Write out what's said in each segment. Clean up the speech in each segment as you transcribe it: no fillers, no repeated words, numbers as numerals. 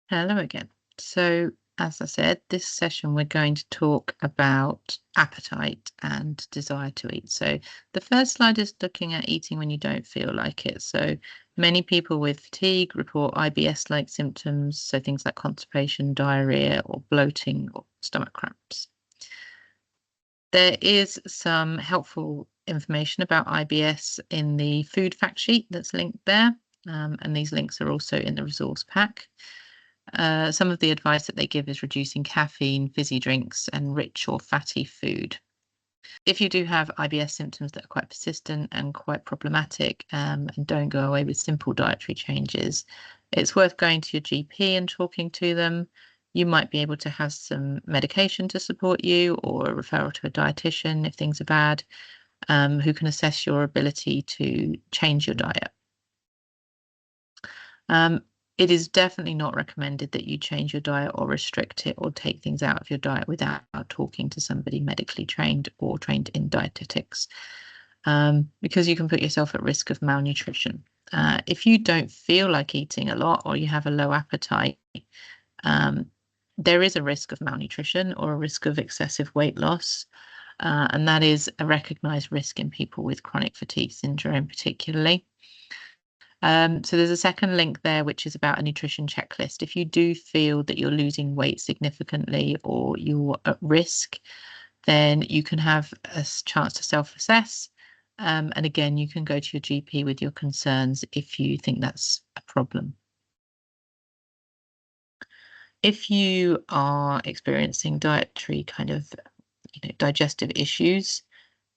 Hello again. So, as I said, this session we're going to talk about appetite and desire to eat. So, the first slide is looking at eating when you don't feel like it. So, many people with fatigue report IBS-like symptoms, so things like constipation, diarrhea, or bloating or stomach cramps. There is some helpful information about IBS in the food fact sheet that's linked there, and these links are also in the resource pack. Some of the advice that they give is reducing caffeine, fizzy drinks, and rich or fatty food. If you do have IBS symptoms that are quite persistent and quite problematic, and don't go away with simple dietary changes, it's worth going to your GP and talking to them. You might be able to have some medication to support you, or a referral to a dietitian if things are bad, who can assess your ability to change your diet. It is definitely not recommended that you change your diet or restrict it or take things out of your diet without talking to somebody medically trained or trained in dietetics, because you can put yourself at risk of malnutrition. If you don't feel like eating a lot or you have a low appetite, there is a risk of malnutrition or a risk of excessive weight loss, and that is a recognized risk in people with chronic fatigue syndrome particularly. So there's a second link there, which is about a nutrition checklist. If you do feel that you're losing weight significantly or you're at risk, then you can have a chance to self-assess. And again, you can go to your GP with your concerns if you think that's a problem. If you are experiencing dietary kind of digestive issues,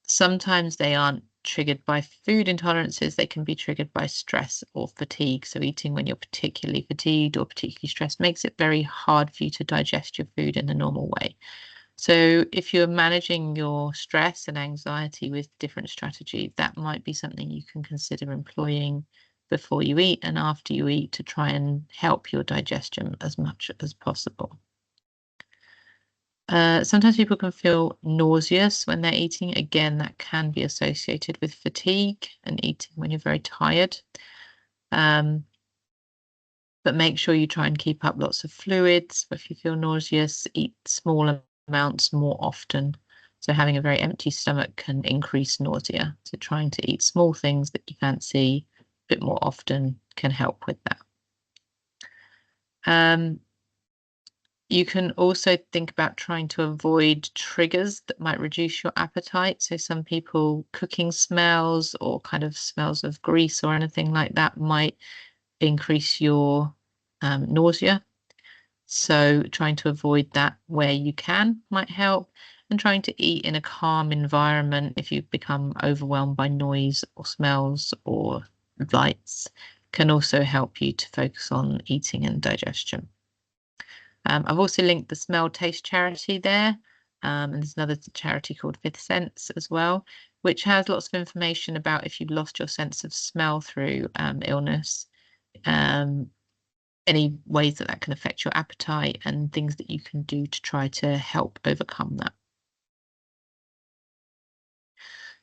sometimes they aren't triggered by food intolerances, they can be triggered by stress or fatigue. So eating when you're particularly fatigued or particularly stressed makes it very hard for you to digest your food in the normal way. So if you're managing your stress and anxiety with different strategies, that might be something you can consider employing before you eat and after you eat to try and help your digestion as much as possible. Sometimes people can feel nauseous when they're eating. Again, that can be associated with fatigue and eating when you're very tired. But make sure you try and keep up lots of fluids. If you feel nauseous, eat small amounts more often. So having a very empty stomach can increase nausea. So trying to eat small things that you fancy a bit more often can help with that. You can also think about trying to avoid triggers that might reduce your appetite. So some people, cooking smells or kind of smells of grease or anything like that might increase your nausea. So trying to avoid that where you can might help, and trying to eat in a calm environment if you become overwhelmed by noise or smells or lights can also help you to focus on eating and digestion. I've also linked the Smell Taste charity there, and there's another charity called Fifth Sense as well, which has lots of information about if you've lost your sense of smell through illness, any ways that that can affect your appetite and things that you can do to try to help overcome that.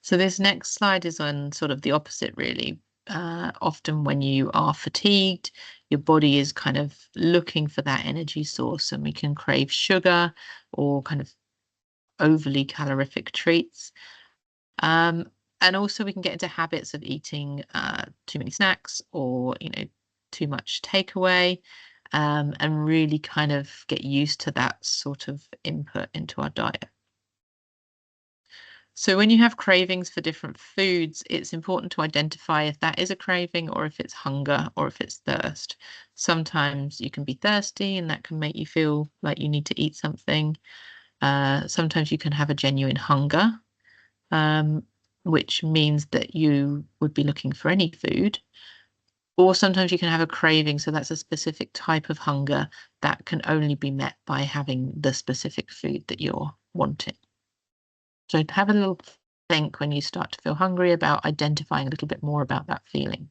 So this next slide is on sort of the opposite, really. Often when you are fatigued, your body is kind of looking for that energy source, and we can crave sugar or kind of overly calorific treats. And also we can get into habits of eating too many snacks or, too much takeaway, and really kind of get used to that sort of input into our diet. So when you have cravings for different foods, it's important to identify if that is a craving or if it's hunger or if it's thirst. Sometimes you can be thirsty and that can make you feel like you need to eat something. Sometimes you can have a genuine hunger, which means that you would be looking for any food. Or sometimes you can have a craving, so that's a specific type of hunger that can only be met by having the specific food that you're wanting. So have a little think when you start to feel hungry about identifying a little bit more about that feeling.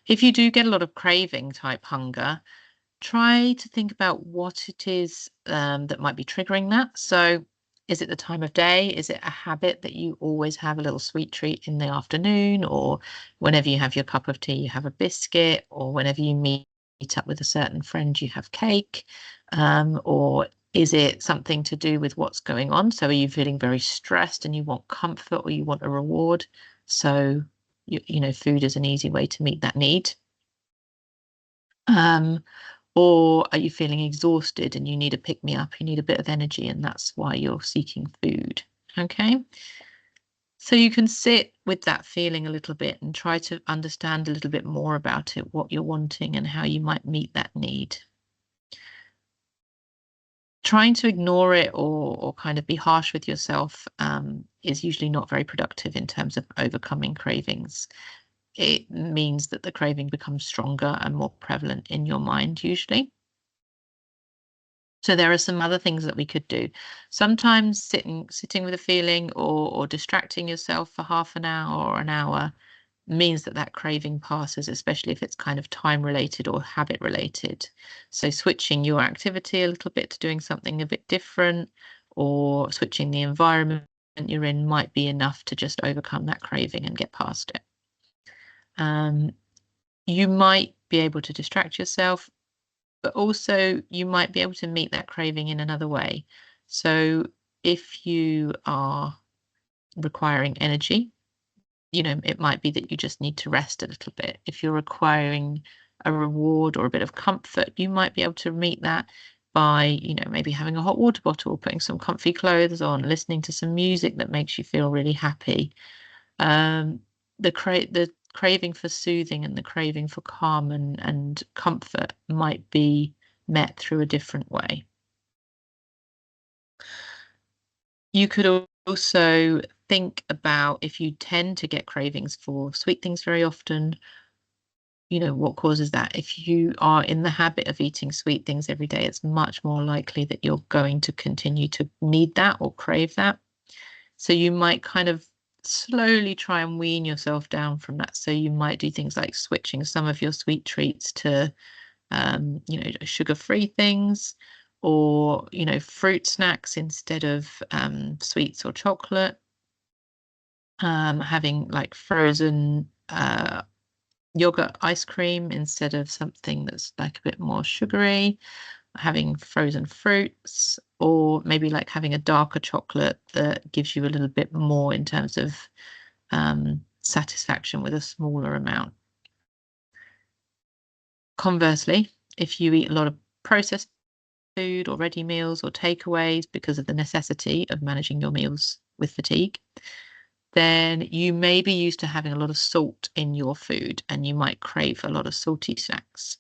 If you do get a lot of craving type hunger, try to think about what it is that might be triggering that. So is it the time of day? Is it a habit that you always have a little sweet treat in the afternoon, or whenever you have your cup of tea, you have a biscuit, or whenever you meet meet up with a certain friend, you have cake? Or is it something to do with what's going on? So are you feeling very stressed and you want comfort, or you want a reward? So, you know, food is an easy way to meet that need. Or are you feeling exhausted and you need a pick me up, you need a bit of energy, and that's why you're seeking food? Okay. So you can sit with that feeling a little bit and try to understand a little bit more about it, what you're wanting and how you might meet that need. Trying to ignore it or kind of be harsh with yourself is usually not very productive in terms of overcoming cravings. It means that the craving becomes stronger and more prevalent in your mind usually. So there are some other things that we could do. Sometimes sitting with a feeling or distracting yourself for half an hour or an hour means that that craving passes, especially if it's kind of time related or habit related. So switching your activity a little bit to doing something a bit different, or switching the environment you're in, might be enough to just overcome that craving and get past it. You might be able to distract yourself, but also you might be able to meet that craving in another way. So if you are requiring energy, you know, it might be that you just need to rest a little bit. If you're requiring a reward or a bit of comfort, you might be able to meet that by, you know, maybe having a hot water bottle, putting some comfy clothes on, listening to some music that makes you feel really happy. The craving for soothing and the craving for calm and comfort might be met through a different way. You could also think about, if you tend to get cravings for sweet things very often, you know, what causes that? If you are in the habit of eating sweet things every day, it's much more likely that you're going to continue to need that or crave that. So you might kind of slowly try and wean yourself down from that. So you might do things like switching some of your sweet treats to, you know, sugar-free things, or, you know, fruit snacks instead of sweets or chocolate. Having like frozen yogurt ice cream instead of something that's like a bit more sugary. Having frozen fruits, or maybe like having a darker chocolate that gives you a little bit more in terms of satisfaction with a smaller amount. Conversely, if you eat a lot of processed food or ready meals or takeaways because of the necessity of managing your meals with fatigue, then you may be used to having a lot of salt in your food and you might crave a lot of salty snacks.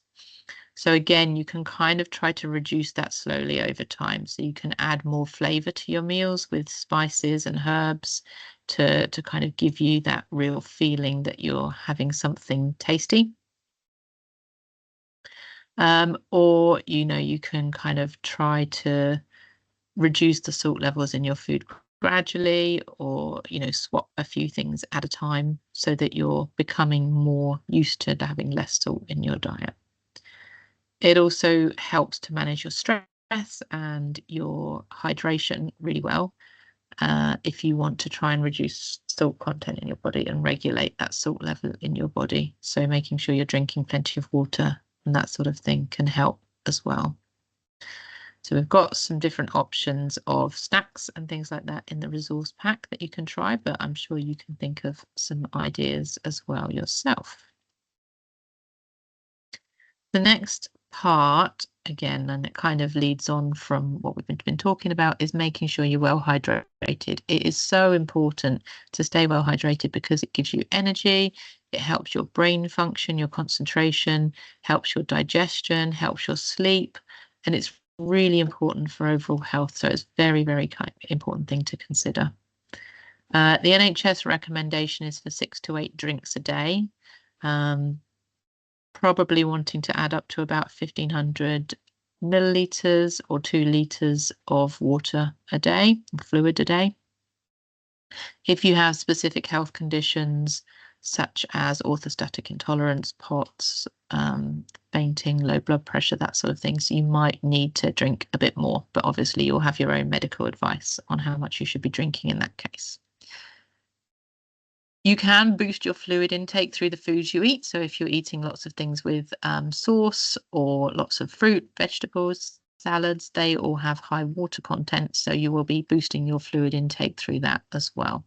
So again, you can kind of try to reduce that slowly over time. So you can add more flavor to your meals with spices and herbs to kind of give you that real feeling that you're having something tasty. Or, you know, you can kind of try to reduce the salt levels in your food gradually, or, you know, swap a few things at a time so that you're becoming more used to having less salt in your diet. It also helps to manage your stress and your hydration really well, if you want to try and reduce salt content in your body and regulate that salt level in your body. So making sure you're drinking plenty of water and that sort of thing can help as well. So we've got some different options of snacks and things like that in the resource pack that you can try, but I'm sure you can think of some ideas as well yourself. The next part, again, and it kind of leads on from what we've been talking about, is making sure you're well hydrated. It is so important to stay well hydrated because it gives you energy, it helps your brain function, your concentration, helps your digestion, helps your sleep, and it's really important for overall health. So it's very, very important thing to consider. The NHS recommendation is for 6 to 8 drinks a day. Probably wanting to add up to about 1,500 milliliters or 2 liters of water a day, fluid a day. If you have specific health conditions such as orthostatic intolerance, POTS, fainting, low blood pressure, that sort of thing, so you might need to drink a bit more, but obviously you'll have your own medical advice on how much you should be drinking in that case. You can boost your fluid intake through the foods you eat. So if you're eating lots of things with sauce or lots of fruit, vegetables, salads, they all have high water content. So you will be boosting your fluid intake through that as well.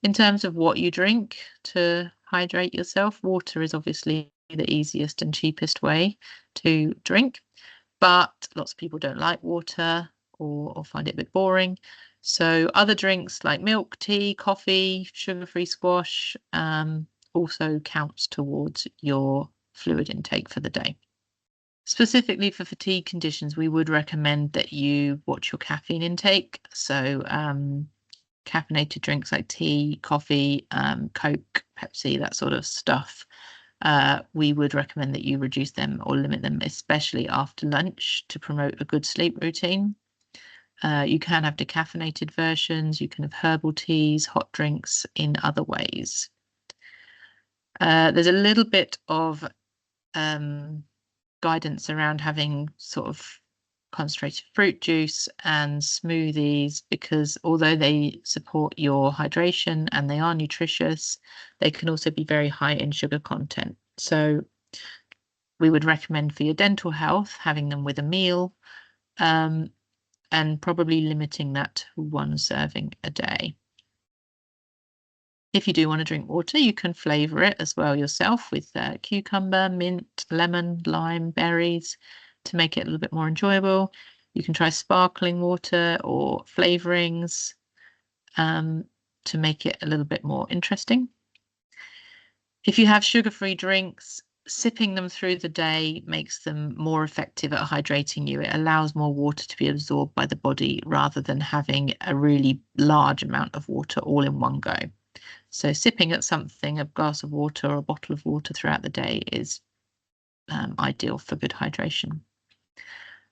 In terms of what you drink to hydrate yourself, water is obviously the easiest and cheapest way to drink, but lots of people don't like water or find it a bit boring. So other drinks like milk, tea, coffee, sugar-free squash also counts towards your fluid intake for the day. Specifically for fatigue conditions, we would recommend that you watch your caffeine intake. So caffeinated drinks like tea, coffee, Coke, Pepsi, that sort of stuff. We would recommend that you reduce them or limit them, especially after lunch, to promote a good sleep routine. You can have decaffeinated versions. You can have herbal teas, hot drinks in other ways. There's a little bit of guidance around having sort of concentrated fruit juice and smoothies, because although they support your hydration and they are nutritious, they can also be very high in sugar content. So we would recommend for your dental health having them with a meal, and probably limiting that to 1 serving a day. If you do want to drink water, you can flavour it as well yourself with cucumber, mint, lemon, lime, berries to make it a little bit more enjoyable. You can try sparkling water or flavourings to make it a little bit more interesting. If you have sugar-free drinks, sipping them through the day makes them more effective at hydrating you. It allows more water to be absorbed by the body rather than having a really large amount of water all in one go. So sipping at something, a glass of water or a bottle of water throughout the day is ideal for good hydration.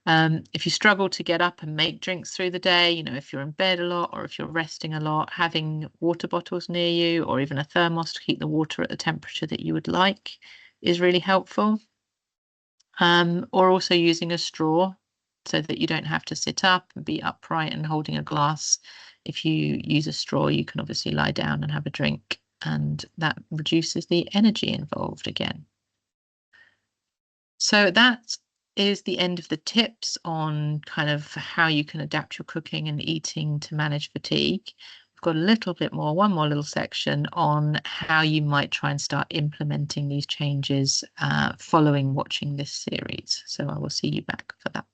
If you struggle to get up and make drinks through the day, if you're in bed a lot or if you're resting a lot, having water bottles near you or even a thermos to keep the water at the temperature that you would like is really helpful. Or also using a straw so that you don't have to sit up and be upright and holding a glass. If you use a straw, you can obviously lie down and have a drink, and that reduces the energy involved again. So that is the end of the tips on kind of how you can adapt your cooking and eating to manage fatigue. We've got a little bit more, one more little section on how you might try and start implementing these changes following watching this series. So I will see you back for that.